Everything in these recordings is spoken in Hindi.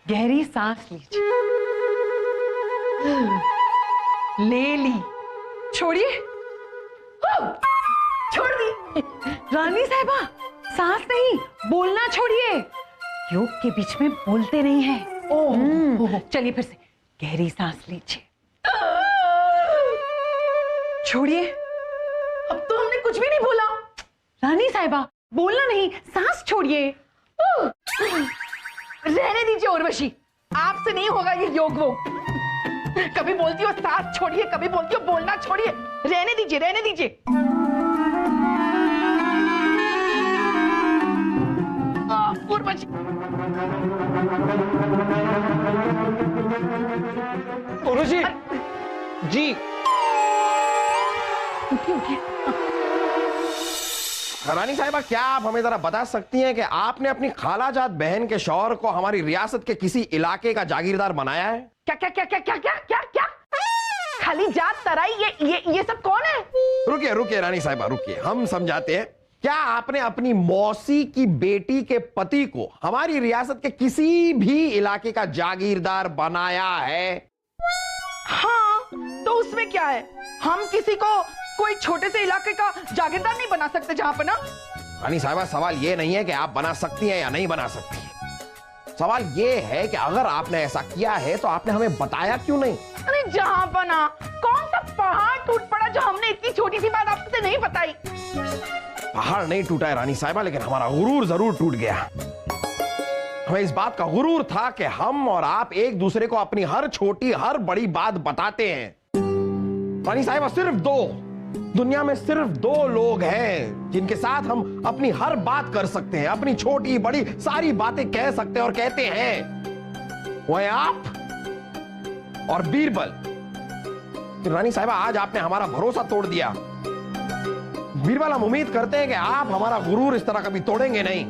गहरी सांस लीजिए। ले ली, छोड़िए। छोड़ दी। रानी साहिबा, सांस नहीं, बोलना छोड़िए। योग के बीच में बोलते नहीं हैं। ओह, चलिए फिर से गहरी सांस लीजिए। छोड़िए। अब तो हमने कुछ भी नहीं बोला। रानी साहिबा, बोलना नहीं, सांस छोड़िए। रहने दीजिए उर्वशी, आपसे नहीं होगा ये योग वो। कभी बोलती हो सांस छोड़िए, कभी बोलती हो बोलना छोड़िए। रहने दीजिए, रहने दीजिए। उर्वशी, उर्वशी जी, उठिए उठिए। रानी साहिबा, क्या आप हमें जरा बता सकती हैं कि आपने अपनी खालाजाद बहन के शौहर को हमारी रियासत के किसी इलाके का जागीरदार बनाया है? क्या क्या क्या क्या क्या क्या क्या क्या? खाली जात तराई, ये सब कौन है? रुकिए रुकिए रानी साहिबा, रुकिए, हम समझाते हैं। क्या आपने अपनी मौसी की बेटी के पति को हमारी रियासत के किसी भी इलाके का जागीरदार बनाया है? हाँ, तो उसमें क्या है? हम किसी को कोई छोटे से इलाके का जागीरदार नहीं बना सकते जहां पर ना। रानी साहिबा, सवाल यह नहीं है कि आप बना सकती हैं या नहीं बना सकती हैं। सवाल यह है कि अगर आपने ऐसा किया है तो आपने हमें बताया क्यों नहीं? अरे जहां पर ना, कौन सा पहाड़ टूट पड़ा जो हमने इतनी छोटी सी बात आपसे नहीं बताई? पहाड़ नहीं टूटा है रानी साहिबा, लेकिन हमारा गुरूर जरूर टूट गया। हमें इस बात का गुरूर था कि हम और आप एक दूसरे को अपनी हर छोटी हर बड़ी बात बताते हैं। रानी साहिबा, सिर्फ दुनिया में सिर्फ 2 लोग हैं जिनके साथ हम अपनी हर बात कर सकते हैं, अपनी छोटी बड़ी सारी बातें कह सकते हैं और कहते हैं। वो है आप और बीरबल। रानी साहिबा, आज आपने हमारा भरोसा तोड़ दिया। बीरबल, हम उम्मीद करते हैं कि आप हमारा गुरूर इस तरह कभी तोड़ेंगे नहीं।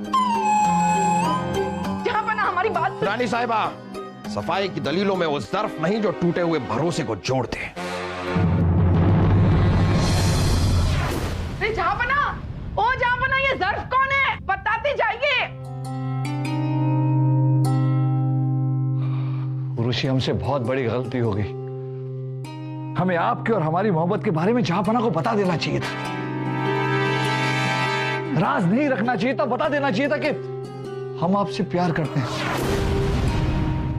जहां पर ना हमारी बात। रानी साहिबा, सफाई की दलीलों में वो ज़र्फ नहीं जो टूटे हुए भरोसे को जोड़ते। जहां बना ये ज़र्फ कौन है? बताते जाइए। उर्वशी, हमसे बहुत बड़ी गलती हो गई। हमें आपके और हमारी मोहब्बत के बारे में जहांपना को बता देना चाहिए था। राज नहीं रखना चाहिए था, बता देना चाहिए था कि हम आपसे प्यार करते हैं।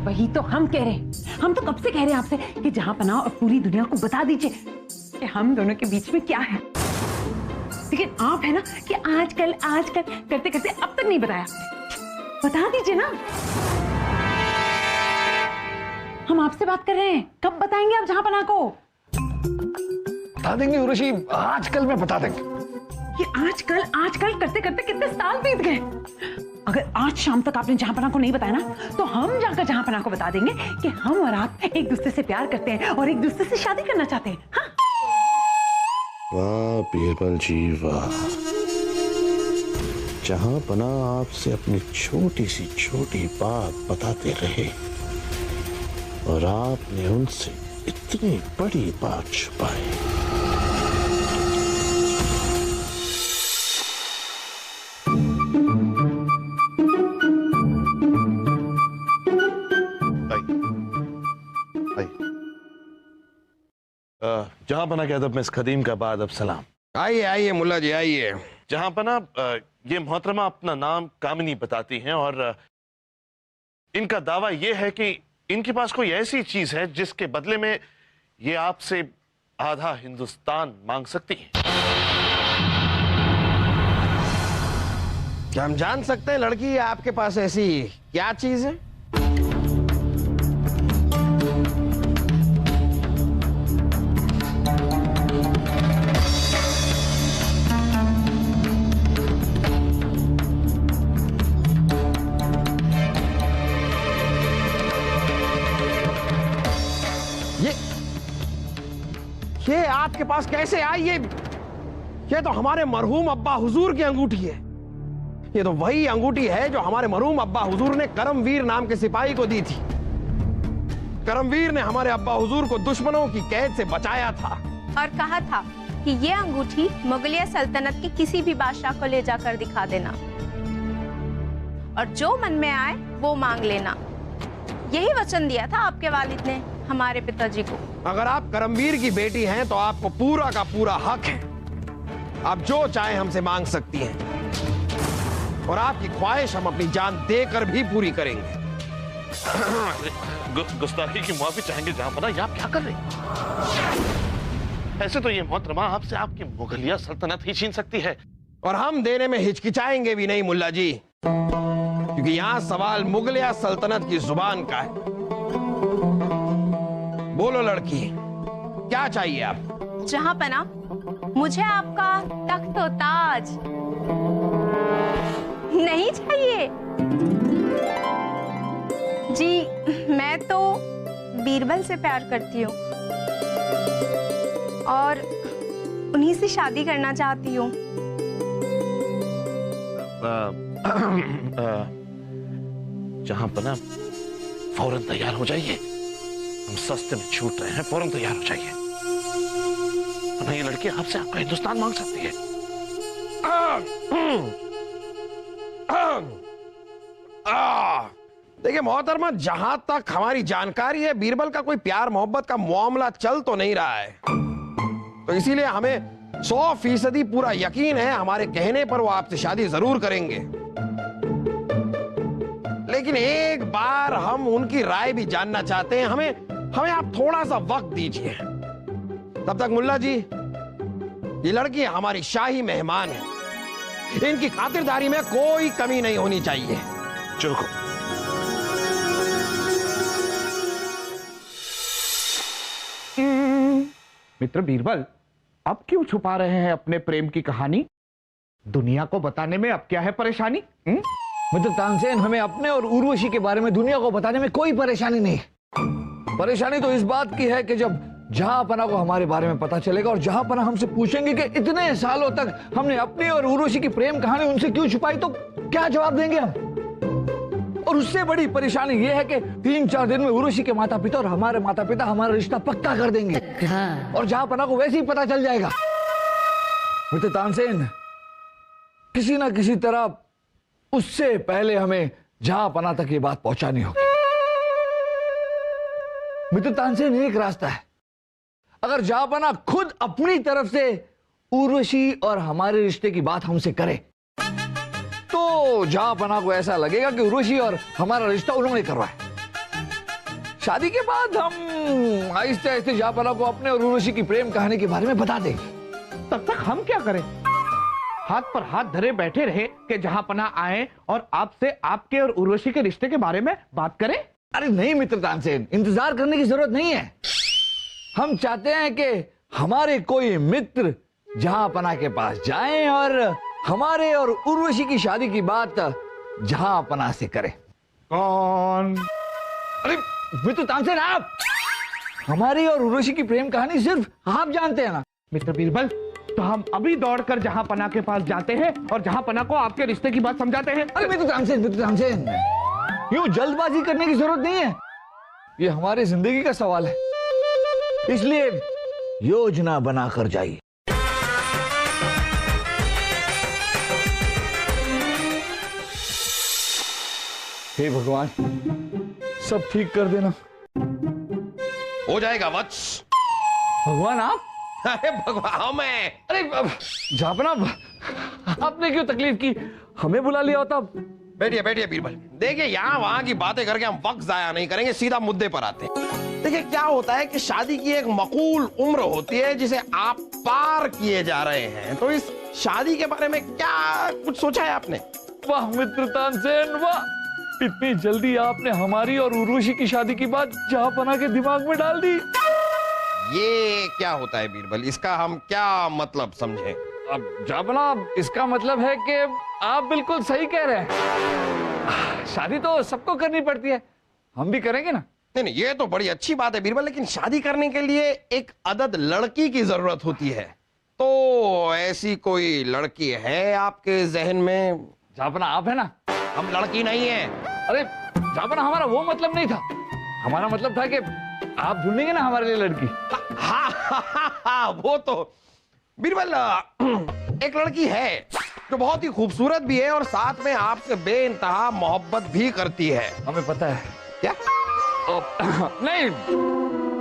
वही तो हम कह रहे हैं। हम तो कब से कह रहे हैं आपसे कि जहांपना और पूरी दुनिया को बता दीजिए कि हम दोनों के बीच में क्या है। लेकिन आप है ना कि आजकल करते करते अब तक नहीं बताया। बता दीजिए ना। हम आपसे बात कर रहे हैं, कब बताएंगे आप जहांपना को? बता देंगे उर्वशी, आजकल में बता देंगे। ये आजकल करते करते कितने साल बीत गए। अगर आज शाम तक आपने जहांपना को नहीं बताया ना, तो हम जाकर जहांपना को बता देंगे कि हम और आप एक दूसरे से प्यार करते हैं और एक दूसरे से शादी करना चाहते हैं। हाँ? वाह बीरबल जी वाह, जहांपना आपसे अपनी छोटी सी छोटी बात बताते रहे और आपने उनसे इतनी बड़ी बात छुपाई। जहांपना के अदब में इस खदीम का बाद अब सलाम। आइए आइए मुल्ला जी, आइए। जहांपना, ये मोहतरमा अपना नाम कामिनी बताती हैं और इनका दावा यह है कि इनके पास कोई ऐसी चीज है जिसके बदले में ये आपसे आधा हिंदुस्तान मांग सकती हैं। क्या हम जान सकते हैं लड़की आपके पास ऐसी क्या चीज है? ये आपके पास कैसे आई? ये तो हमारे मरहूम अब्बा हुजूर की अंगूठी है। ये तो वही अंगूठी है जो हमारे मरहूम अब्बा हुजूर ने करमवीर नाम के सिपाही को दी थी। करमवीर ने हमारे अब्बा हुजूर को दुश्मनों की कैद से बचाया था और कहा था कि ये अंगूठी मुगलिया सल्तनत के किसी भी बादशाह को ले जाकर दिखा देना और जो मन में आए वो मांग लेना। यही वचन दिया था आपके वालिद ने हमारे पिताजी को। अगर आप करमवीर की बेटी हैं तो आपको पूरा का पूरा हक है। आप जो चाहे हमसे मांग सकती हैं और आपकी ख्वाहिश हम अपनी जान देकर भी पूरी करेंगे। गुस्ताखी की माफी चाहेंगे जहांपना, ये आप क्या कर रहे हैं? ऐसे तो ये मोहतरमा आपसे आपकी मुगलिया सल्तनत ही छीन सकती है। और हम देने में हिचकिचाएंगे भी नहीं मुल्ला जी, क्योंकि यहां सवाल मुगलिया सल्तनत की जुबान का है। बोलो लड़की, क्या चाहिए आप? जहांपना, मुझे आपका तख्त और ताज नहीं चाहिए जी। मैं तो बीरबल से प्यार करती हूँ और उन्हीं से शादी करना चाहती हूँ। जहांपना, फौरन तैयार हो जाइए। हम सस्ते में छूट रहे हैं, फौरन तैयार हो जाइए। ये लड़की आपसे आपका हिंदुस्तान मांग सकती है। देखिए मोहतरमा, जहां तक हमारी जानकारी है बीरबल का कोई प्यार मोहब्बत का मामला चल तो नहीं रहा है, तो इसीलिए हमें 100% पूरा यकीन है हमारे कहने पर वो आपसे शादी जरूर करेंगे। लेकिन एक बार हम उनकी राय भी जानना चाहते हैं। हमें आप थोड़ा सा वक्त दीजिए। तब तक मुल्ला जी, ये लड़की हमारी शाही मेहमान है, इनकी खातिरदारी में कोई कमी नहीं होनी चाहिए। जो मित्र बीरबल, अब क्यों छुपा रहे हैं अपने प्रेम की कहानी? दुनिया को बताने में अब क्या है परेशानी? मित्र तानसेन, हमें अपने और उर्वशी के बारे में दुनिया को बताने में कोई परेशानी नहीं। परेशानी तो इस बात की है कि जब जहांपना को हमारे बारे में पता चलेगा और जहांपना हमसे पूछेंगे कि इतने सालों तक हमने अपनी और उर्वशी की प्रेम कहानी उनसे क्यों छुपाई, तो क्या जवाब देंगे हम? और उससे बड़ी परेशानी यह है कि 3-4 दिन में उर्वशी के माता पिता और हमारे माता पिता हमारा रिश्ता पक्का कर देंगे और जहांपना को वैसे ही पता चल जाएगा। मित्र तानसेन, किसी ना किसी तरह उससे पहले हमें जहांपना तक ये बात पहुंचानी होगी। मित्र तानसेन, एक रास्ता है। अगर जहांपना खुद अपनी तरफ से उर्वशी और हमारे रिश्ते की बात हमसे करे, तो जहांपना को ऐसा लगेगा कि उर्वशी और हमारा रिश्ता उन्होंने करवाया। शादी के बाद हम आहिस्ते आहिस्ते जहांपना को अपने और उर्वशी की प्रेम कहानी के बारे में बता देंगे। तब तक हम क्या करें? हाथ पर हाथ धरे बैठे रहे कि जहांपना आए और आपसे आपके और उर्वशी के रिश्ते के बारे में बात करें? अरे नहीं मित्र तानसेन, इंतजार करने की जरूरत नहीं है। हम चाहते हैं कि हमारे कोई मित्र जहांपना के पास जाएं और हमारे और उर्वशी की शादी की बात जहांपना से करें। कौन? अरे मित्र तानसेन, आप। हमारी और उर्वशी की प्रेम कहानी सिर्फ आप जानते हैं ना। मित्र बीरबल, तो हम अभी दौड़कर जहांपना के पास जाते हैं और जहांपना को आपके रिश्ते की बात समझाते हैं। अरे मित्र तानसेन, यूं जल्दबाजी करने की जरूरत नहीं है। ये हमारी जिंदगी का सवाल है, इसलिए योजना बनाकर जाइए। हे भगवान, सब ठीक कर देना। हो जाएगा वत्स। भगवान आप? अरे भगवान, मैं अरे जहांपना, आपने क्यों तकलीफ की? हमें बुला लिया होता। बैठिए बैठिए बीरबल। देखिए, यहाँ वहां की बातें करके हम वक्त जाया नहीं करेंगे, सीधा मुद्दे पर आते हैं। देखिए, क्या होता है कि शादी की एक मकूल उम्र होती है जिसे आप पार किए जा रहे हैं। तो इस शादी के बारे में क्या कुछ सोचा है आपने? वाह मित्र तानसेन, वाह! इतनी जल्दी आपने हमारी और उर्वशी की शादी की बात जहांपना के दिमाग में डाल दी। ये क्या होता है बीरबल? इसका हम क्या मतलब समझें? अब जहांपना, इसका मतलब है कि आप बिल्कुल सही कह रहे हैं। शादी तो सबको करनी पड़ती है, हम भी करेंगे ना। नहीं, ये तो बड़ी अच्छी बात है बीरबल, लेकिन शादी करने के लिए एक अदद लड़की की जरूरत होती है। तो ऐसी कोई लड़की है आपके जहन में? जहांपना, आप है ना। हम लड़की नहीं है। अरे जहांपना, हमारा वो मतलब नहीं था। हमारा मतलब था कि आप ढूंढेंगे ना हमारे लिए लड़की। हाँ, वो तो बीरबल, एक लड़की है जो बहुत ही खूबसूरत भी है और साथ में आपसे बेइंतहा मोहब्बत भी करती है। हमें पता है। क्या? नहीं,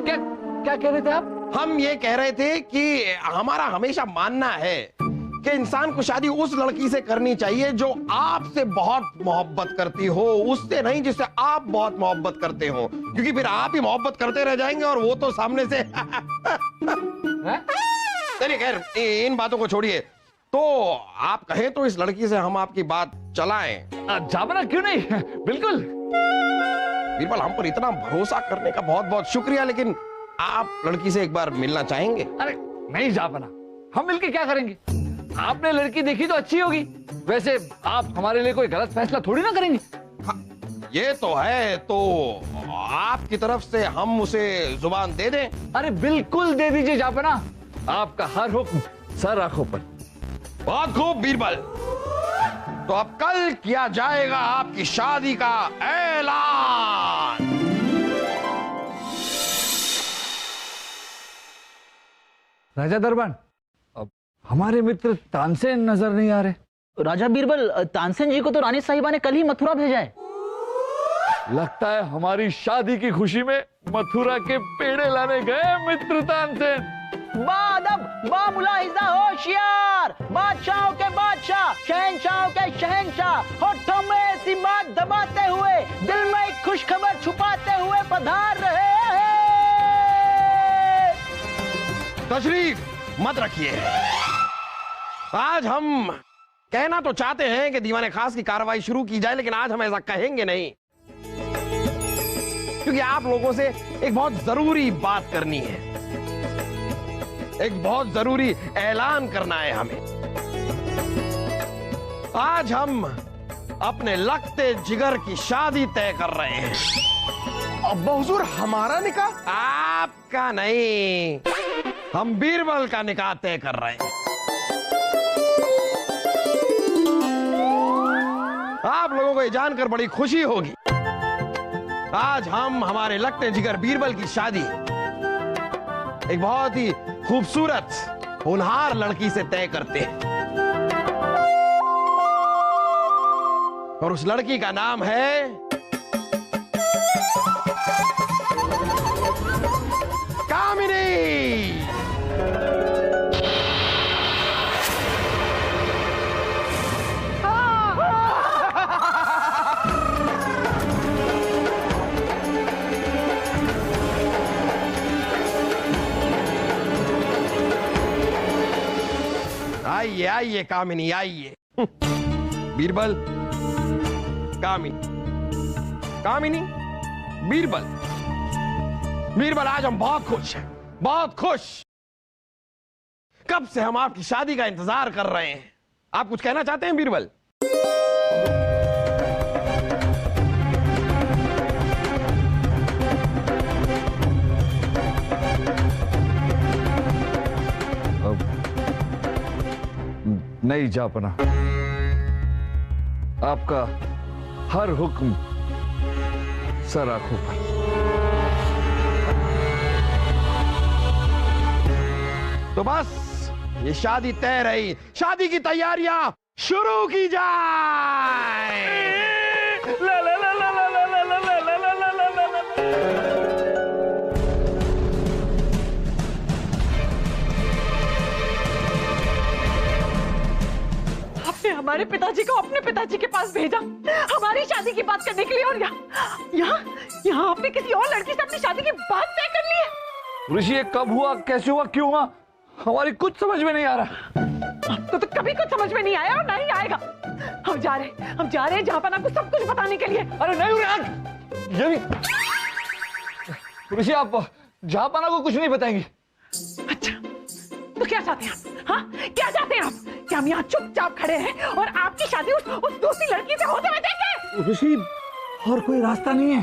क्या क्या कह रहे थे आप? हम ये कह रहे थे कि हमारा हमेशा मानना है कि इंसान को शादी उस लड़की से करनी चाहिए जो आपसे बहुत मोहब्बत करती हो, उससे नहीं जिससे आप बहुत मोहब्बत करते हो, क्योंकि फिर आप ही मोहब्बत करते रह जाएंगे और वो तो सामने से चलिए खैर, इन बातों को छोड़िए। तो आप कहें तो इस लड़की से हम आपकी बात चलाएं। जापना, क्यों नहीं, बिल्कुल। बीरबल, हम पर इतना भरोसा करने का बहुत बहुत शुक्रिया, लेकिन आप लड़की से एक बार मिलना चाहेंगे? अरे नहीं जापना, हम मिलके क्या करेंगे? आपने लड़की देखी तो अच्छी होगी, वैसे आप हमारे लिए कोई गलत फैसला थोड़ी ना करेंगे। हाँ, ये तो है। तो आपकी तरफ से हम उसे जुबान दे दें? अरे बिल्कुल दे दीजिए जापना, आपका हर हुक्म सर आंखों पर। बहुत खूब बीरबल, तो अब कल किया जाएगा आपकी शादी का ऐलान। राजा दरबान, अब हमारे मित्र तानसेन नजर नहीं आ रहे। राजा बीरबल, तानसेन जी को तो रानी साहिबा ने कल ही मथुरा भेजा है। लगता है हमारी शादी की खुशी में मथुरा के पेड़े लाने गए मित्र तानसेन। बादब, बा मुलाहिजा होशियार, बादशाहों के बादशाह, शहंशाहों के शहंशाह, होठों में ऐसी बात दबाते हुए, दिल में एक खुशखबर छुपाते हुए पधार रहे हैं। तशरीफ मत रखिए। आज हम कहना तो चाहते हैं कि दीवाने खास की कार्रवाई शुरू की जाए, लेकिन आज हम ऐसा कहेंगे नहीं, क्योंकि आप लोगों से एक बहुत जरूरी बात करनी है, एक बहुत जरूरी ऐलान करना है हमें। आज हम अपने लगते जिगर की शादी तय कर रहे हैं। अब्बा हुजूर, हमारा निकाह? आपका नहीं, हम बीरबल का निकाह तय कर रहे हैं। आप लोगों को ये जानकर बड़ी खुशी होगी, आज हम हमारे लगते जिगर बीरबल की शादी एक बहुत ही खूबसूरत होनहार लड़की से तय करते हैं, और उस लड़की का नाम है कामिनी। आइए आइए कामिनी, आइए। बीरबल, कामिनी, कामिनी, बीरबल। बीरबल, आज हम बहुत खुश हैं, बहुत खुश। कब से हम आपकी शादी का इंतजार कर रहे हैं। आप कुछ कहना चाहते हैं बीरबल? नहीं जापना, आपका हर हुक्म सर आंखों पर। तो बस ये शादी तय रही, शादी की तैयारियां शुरू की जाए। ला ला ला ला ला ला ला ला ला ला ला ला ला ला। आपने हमारे पिताजी को अपने पिताजी के पास भेजा हमारी शादी की बात करने के लिए, और यहाँ आपने किसी और लड़की से अपनी शादी की बात तय कर ली है। ऋषि, ये कब हुआ, कैसे हुआ, क्यों हुआ, हमारी कुछ समझ में नहीं आ रहा। आपको तो कभी कुछ समझ में नहीं आया और ना ही आएगा। हम जा रहे हैं जहांपना को सब कुछ बताने के लिए। अरे नहीं यार, ये भी ऋषि, आप जहांपना को कुछ नहीं बताएंगे? अच्छा, तो क्या चाहते हैं आप? हाँ, क्या चाहते हैं आप? क्या हम यहाँ चुपचाप खड़े हैं और आपकी शादी उस दूसरी लड़की से होते हुए देखें? ऋषि, और कोई रास्ता नहीं है।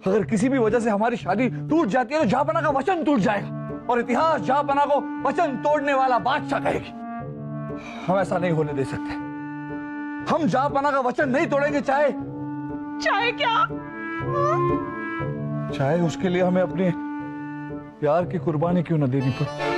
अगर किसी भी वजह से हमारी शादी टूट जाती है तो जहांपना का वचन टूट जाएगा और इतिहास जहांपना को वचन तोड़ने वाला बादशाह कहेगी। हम ऐसा नहीं होने दे सकते। हम जहांपना का वचन नहीं तोड़ेंगे, चाहे क्या? चाहे उसके लिए हमें अपने प्यार की कुर्बानी क्यों न देनी पड़े।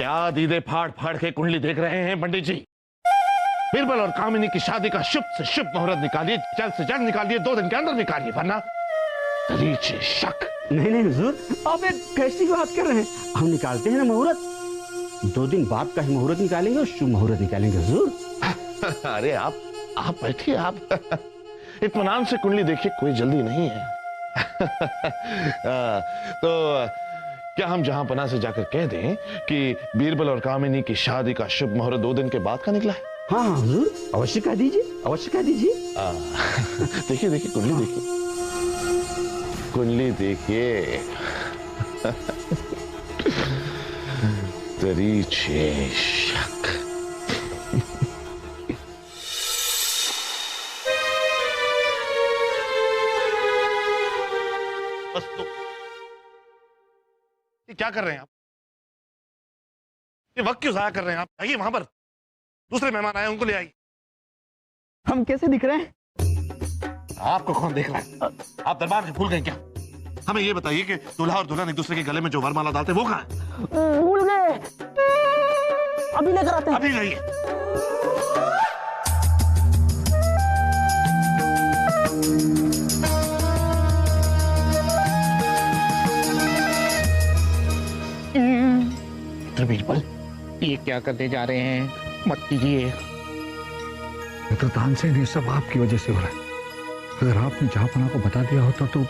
क्या दीदे फाड़ फाड़ के कुंडली देख रहे हैं पंडित जी? बीरबल और कामिनी की शादी का शुभ से शुभ मुहूर्त निकालिए, जल्द से जल्द निकालिए, 2 दिन के अंदर निकालिए, वरना दरीचे शक। नहीं नहीं हुजूर, आप एक कैसी बात कर रहे हैं? हम निकालते हैं ना मुहूर्त, 2 दिन बाद का ही मुहूर्त निकालेंगे और शुभ मुहूर्त निकालेंगे हुजूर। अरे आप बैठिए, आप इत्मीनान से कुंडली देखिए, कोई जल्दी नहीं है। तो क्या हम जहां पना से जाकर कह दें कि बीरबल और कामिनी की शादी का शुभ मुहूर्त 2 दिन के बाद का निकला है? हाँ हाँ हुजूर, अवश्य कह दीजिए, अवश्य कह दीजिए। देखिए देखिए कुंडली देखिए, कुंडली देखिए। दरीचे शक। बस तो ये क्या कर रहे हैं आप? ये वक्त क्यों जाया कर रहे हैं आप? आइए वहां पर, दूसरे मेहमान आए, उनको ले आइए। हम कैसे दिख रहे हैं? आपको कौन देख रहा है? आप दरबार में भूल गए क्या? हमें ये बताइए कि दूल्हा और दुल्हन एक दूसरे के गले में जो वरमाला डालते हैं वो कहाँ है? भूल गए, अभी लेकर आते हैं। अभी लाइए। बीरबल, ये क्या करने जा रहे हैं? मत कीजिए। तो तानसेन, ये सब आपकी वजह से हो रहा है। अगर आपने जहांपना को बता दिया होता तो।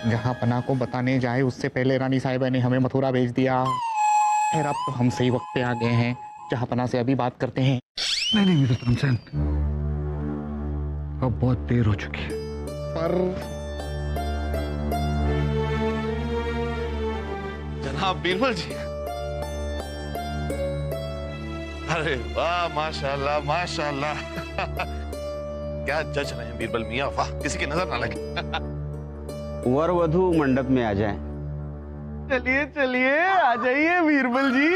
जहांपना को बताने जाए उससे पहले रानी साहिबा ने हमें मथुरा भेज दिया। खैर, अब तो हम सही वक्त पे आ गए हैं, जहांपना से अभी बात करते हैं। नहीं नहीं मित्र तानसेन, अब बहुत देर हो चुकी है। पर जनाब बीरबल जी, अरे वाह, माशाल्लाह माशाल्लाह। क्या जज रहे हैं बीरबल मियां, वाह, किसी की नजर ना लगे। वर वधू मंडप में आ जाएं। चलिए चलिए, आ जाइए बीरबल जी।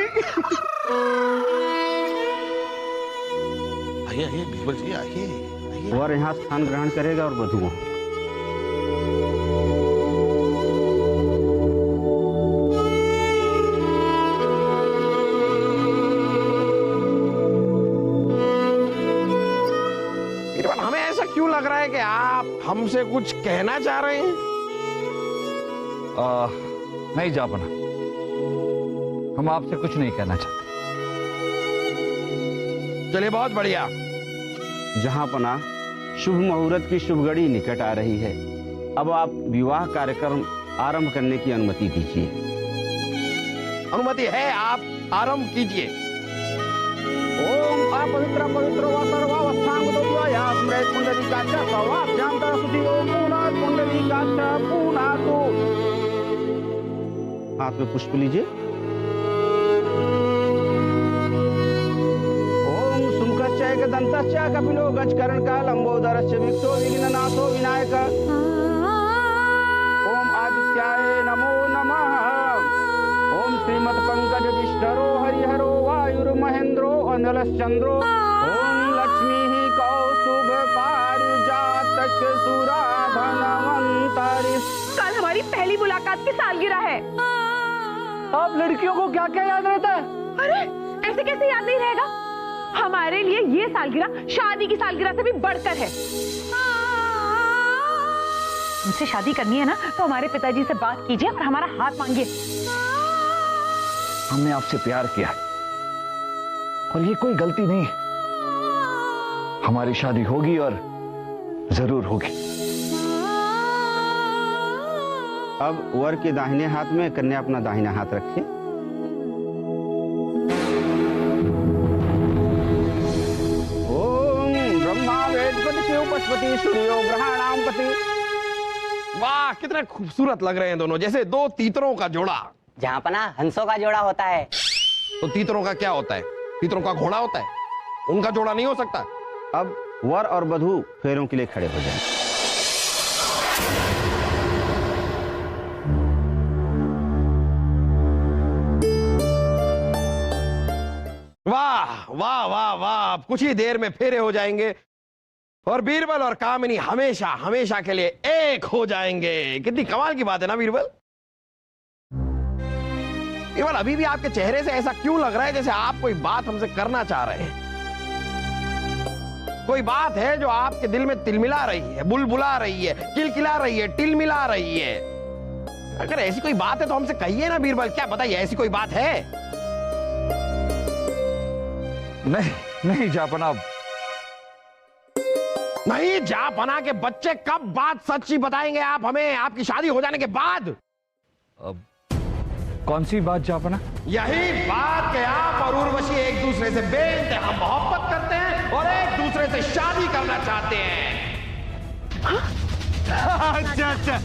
आइए आइए बीरबल जी, आइए आइए। वर यहाँ स्थान ग्रहण करेगा और वधू वहाँ। क्यों लग रहा है कि आप हमसे कुछ कहना चाह रहे हैं? नहीं जहांपना, हम आपसे कुछ नहीं कहना चाहते। चलिए, बहुत बढ़िया। जहांपना, शुभ मुहूर्त की शुभ घड़ी निकट आ रही है। अब आप विवाह कार्यक्रम आरंभ करने की अनुमति दीजिए। अनुमति है, आप आरंभ कीजिए। ओम अपवित्र पवित्र व सर्वावस्थांग दोद्वाया स्मृत पुंडरीकाक्ष सर्वाभ्याम तरसुति ओम पूर्णात् पुंडरीकाक्ष पूर्णातु। हाथ में पुष्प लीजिए। ओम सुमुखश्च दंतश्च कपिलो गजकर्णकः लंबोदरश्च विक्षो विघ्ननाशो विनायक। ओम आदित्याय नमो नमः। ओम श्रीमत् पंकज विष्णरो हरिहरो वायुर्महेंद्रो अनलश्चंद्रो। ओम लक्ष्मी कौस्तुभ पारिजातक सुराधनवंतरि। कल हमारी पहली मुलाकात की सालगिरह है। आप लड़कियों को क्या क्या याद रहता है? अरे, ऐसे कैसे याद नहीं रहेगा? हमारे लिए ये सालगिरह शादी की सालगिरह से भी बढ़कर है। उनसे शादी करनी है ना, तो हमारे पिताजी से बात कीजिए और हमारा हाथ मांगिए। हमने आपसे प्यार किया और ये कोई गलती नहीं है। हमारी शादी होगी और जरूर होगी। अब वर के दाहिने हाथ में कन्या अपना दाहिना हाथ रखिए। ओम ब्रह्मा वेदपति शिव पशुपति सूर्यो ग्रहाणाम पति। वाह, कितने खूबसूरत लग रहे हैं दोनों, जैसे 2 तीतरों का जोड़ा। जहांपना, हंसों का जोड़ा होता है। तो तीतरों का क्या होता है? तीतरों का घोड़ा होता है, उनका जोड़ा नहीं हो सकता। अब वर और वधू फेरों के लिए खड़े हो जाएं। वाह वाह वाह वाह, कुछ ही देर में फेरे हो जाएंगे और बीरबल और कामिनी हमेशा हमेशा के लिए एक हो जाएंगे। कितनी कमाल की बात है ना बीरबल? केवल अभी भी आपके चेहरे से ऐसा क्यों लग रहा है जैसे आप कोई बात हमसे करना चाह रहे हैं? कोई बात है जो आपके दिल में तिलमिला रही है, बुलबुला रही है, किलकिला रही है, टिलमिला रही है। अगर ऐसी कोई बात है तो हमसे कहिए ना बीरबल, क्या बताइए, ऐसी कोई बात है? नहीं नहीं जहांपना, नहीं जहांपना के बच्चे, कब बात सच्ची बताएंगे आप हमें? आपकी शादी हो जाने के बाद। कौन सी बात जहांपना? यही बात कि आप और उर्वशी एक दूसरे से बेइंतहा मोहब्बत करते हैं और एक दूसरे से शादी करना चाहते हैं। अच्छा अच्छा,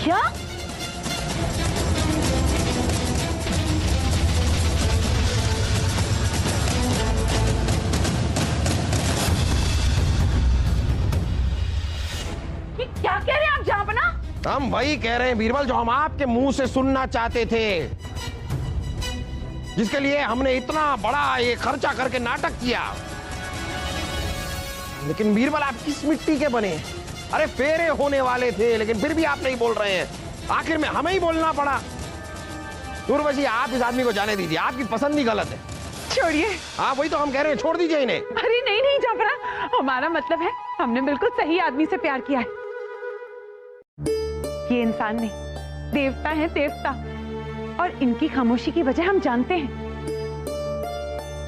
क्या? ये क्या कह रहे हैं आप जहांपना? हम वही कह रहे हैं बीरबल जो हम आपके मुंह से सुनना चाहते थे, जिसके लिए हमने इतना बड़ा ये खर्चा करके नाटक किया। लेकिन बीरबल आप किस मिट्टी के बने? अरे फेरे होने वाले थे लेकिन फिर भी आप नहीं बोल रहे हैं। आखिर में हमें ही बोलना पड़ा। उर्वशी आप इस आदमी को जाने दीजिए, आपकी पसंद ही गलत है। छोड़िए। हाँ वही तो हम कह रहे हैं, छोड़ दीजिए इन्हें। अरे नहीं नहीं जहांपना, हमारा मतलब है हमने बिल्कुल सही आदमी से प्यार किया है। ये इंसान नहीं, देवता है देवता। और इनकी खामोशी की वजह हम जानते हैं।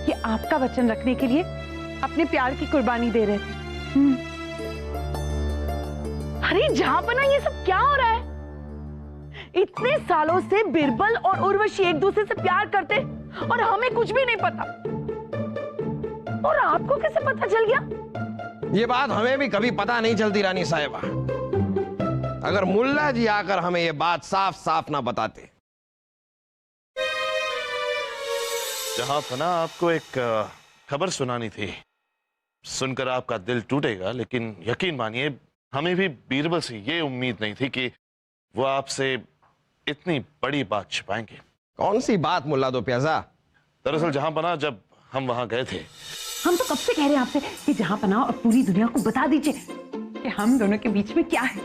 ये आपका वचन रखने के लिए अपने प्यार की कुर्बानी दे रहे थे। अरे जहांपना, ये सब क्या हो रहा है? इतने सालों से बिरबल और उर्वशी एक दूसरे से प्यार करते और हमें कुछ भी नहीं पता। और आपको कैसे पता चल गया? ये बात हमें भी कभी पता नहीं चलती रानी साहिबा, अगर मुल्ला जी आकर हमें ये बात साफ साफ ना बताते। जहांपना, आपको एक खबर सुनानी थी। सुनकर आपका दिल टूटेगा, लेकिन यकीन मानिए हमें भी बीरबल से ये उम्मीद नहीं थी कि वो आपसे इतनी बड़ी बात छिपाएंगे। कौन सी बात मुल्ला दो प्याजा? दरअसल जहांपना, जब हम वहां गए थे, हम तो कब से कह रहे हैं आपसे कि जहांपना और पूरी दुनिया को बता दीजिए कि हम दोनों के बीच में क्या है।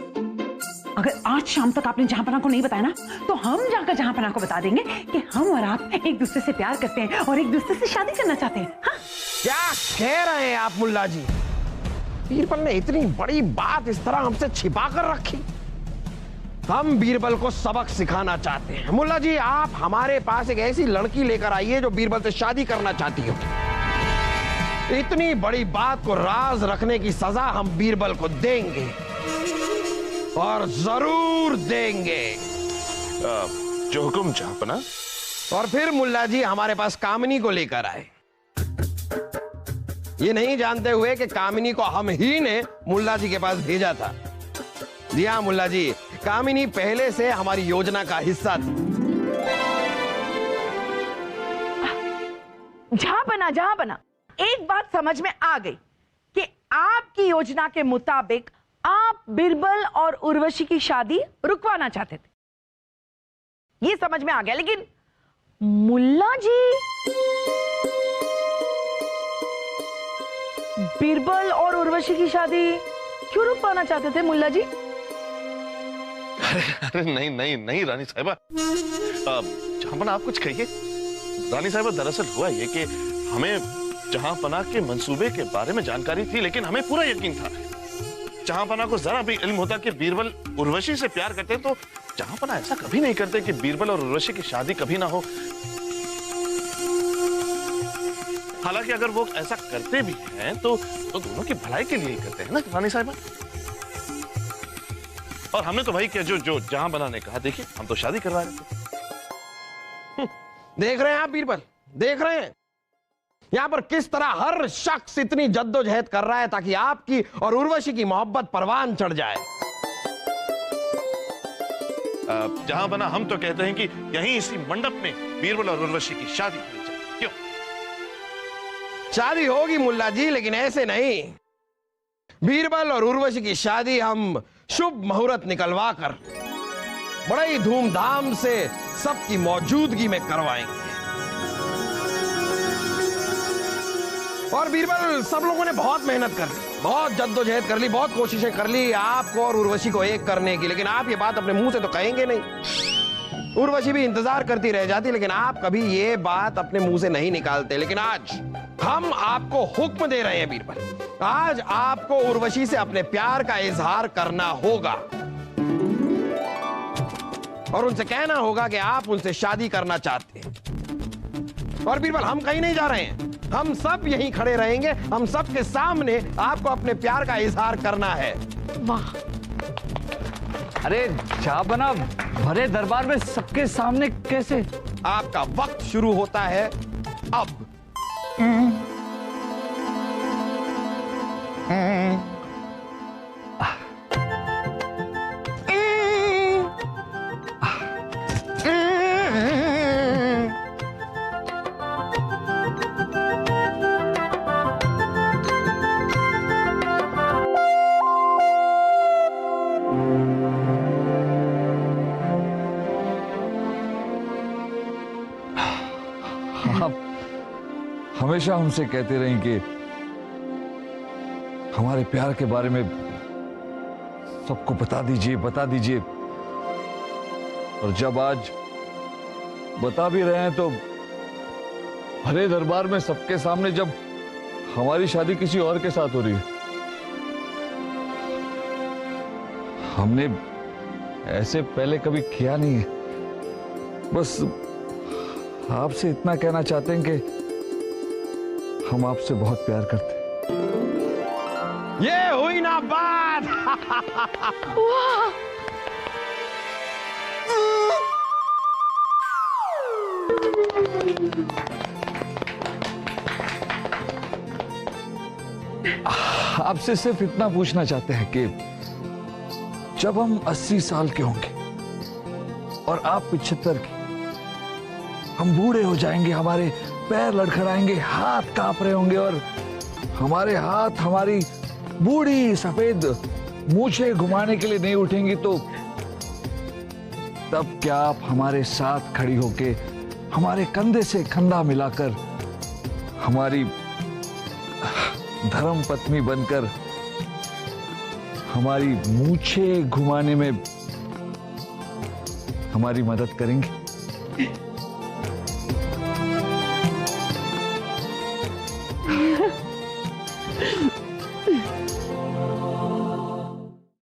अगर आज शाम तक आपने जहांपना को नहीं बताया ना, तो हम जाकर जहांपना को बता देंगे कि हम और आप एक दूसरे से प्यार करते हैं और एक दूसरे से शादी करना चाहते हैं। हाँ? क्या कह रहे हैं आप मुल्ला जी? बीरबल ने इतनी बड़ी बात इस तरह हमसे छिपा कर रखी। हम बीरबल को सबक सिखाना चाहते हैं। मुल्ला जी, आप हमारे पास एक ऐसी लड़की लेकर आइए जो बीरबल से शादी करना चाहती हो। इतनी बड़ी बात को राज रखने की सजा हम बीरबल को देंगे और जरूर देंगे। जो हुक्म जहांपना। और फिर मुल्ला जी हमारे पास कामिनी को लेकर आए, ये नहीं जानते हुए कि कामिनी को हम ही ने मुल्ला जी के पास भेजा था। जी हाँ मुल्ला जी, कामिनी पहले से हमारी योजना का हिस्सा थी। जहांपना, एक बात समझ में आ गई कि आपकी योजना के मुताबिक आप बिरबल और उर्वशी की शादी रुकवाना चाहते थे। ये समझ में आ गया, लेकिन मुल्ला जी बिरबल और उर्वशी की शादी क्यों रुकवाना चाहते थे मुल्ला जी? अरे नहीं नहीं नहीं रानी साहिबा, जहांपना आप कुछ कहिए। रानी साहिबा, दरअसल हुआ ये कि हमें जहांपना के मंसूबे के बारे में जानकारी थी, लेकिन हमें पूरा यकीन था। जहांपना को जरा भी इल्म होता कि बीरबल उर्वशी से प्यार करते हैं, तो जहांपना ऐसा कभी नहीं करते कि बीरबल और उर्वशी की शादी कभी ना हो। हालांकि अगर वो ऐसा करते भी हैं तो दोनों की भलाई के लिए ही करते हैं ना रानी साहिबा। और हमने तो भाई क्या जो जहांपना ने कहा, देखिए हम तो शादी करवा रहे थे। देख रहे हैं आप बीरबल, देख रहे हैं यहां पर किस तरह हर शख्स इतनी जद्दोजहद कर रहा है ताकि आपकी और उर्वशी की मोहब्बत परवान चढ़ जाए। जहांपना, हम तो कहते हैं कि यहीं इसी मंडप में बीरबल और उर्वशी की शादी हो जाए। क्यों? शादी होगी मुल्ला जी, लेकिन ऐसे नहीं। बीरबल और उर्वशी की शादी हम शुभ मुहूर्त निकलवा कर बड़े धूमधाम से सबकी मौजूदगी में करवाएंगे। और बीरबल, सब लोगों ने बहुत मेहनत कर ली, बहुत जद्दोजहद कर ली, बहुत कोशिशें कर ली आपको और उर्वशी को एक करने की, लेकिन आप ये बात अपने मुंह से तो कहेंगे नहीं। उर्वशी भी इंतजार करती रह जाती, लेकिन आप कभी ये बात अपने मुंह से नहीं निकालते। लेकिन आज हम आपको हुक्म दे रहे हैं बीरबल, आज आपको उर्वशी से अपने प्यार का इजहार करना होगा और उनसे कहना होगा कि आप उनसे शादी करना चाहते हैं। और बीरबल, हम कहीं नहीं जा रहे हैं, हम सब यहीं खड़े रहेंगे, हम सब के सामने आपको अपने प्यार का इजहार करना है। वाह, अरे जहाँपना, भरे दरबार में सबके सामने कैसे? आपका वक्त शुरू होता है अब। आप हमेशा हमसे कहते रहे कि हमारे प्यार के बारे में सबको बता दीजिए, बता दीजिए। और जब आज बता भी रहे हैं तो भरे दरबार में सबके सामने, जब हमारी शादी किसी और के साथ हो रही है। हमने ऐसे पहले कभी किया नहीं है। बस आपसे इतना कहना चाहते हैं कि हम आपसे बहुत प्यार करते हैं। ये हुई ना बात। आपसे सिर्फ इतना पूछना चाहते हैं कि जब हम 80 साल के होंगे और आप 75 के, हम बूढ़े हो जाएंगे, हमारे पैर लड़खड़ाएंगे, हाथ कांप रहे होंगे और हमारे हाथ हमारी बूढ़ी सफेद मूछें घुमाने के लिए नहीं उठेंगी, तो तब क्या आप हमारे साथ खड़ी होके, हमारे कंधे से कंधा मिलाकर, हमारी धर्म पत्नी बनकर हमारी मूछें घुमाने में हमारी मदद करेंगे?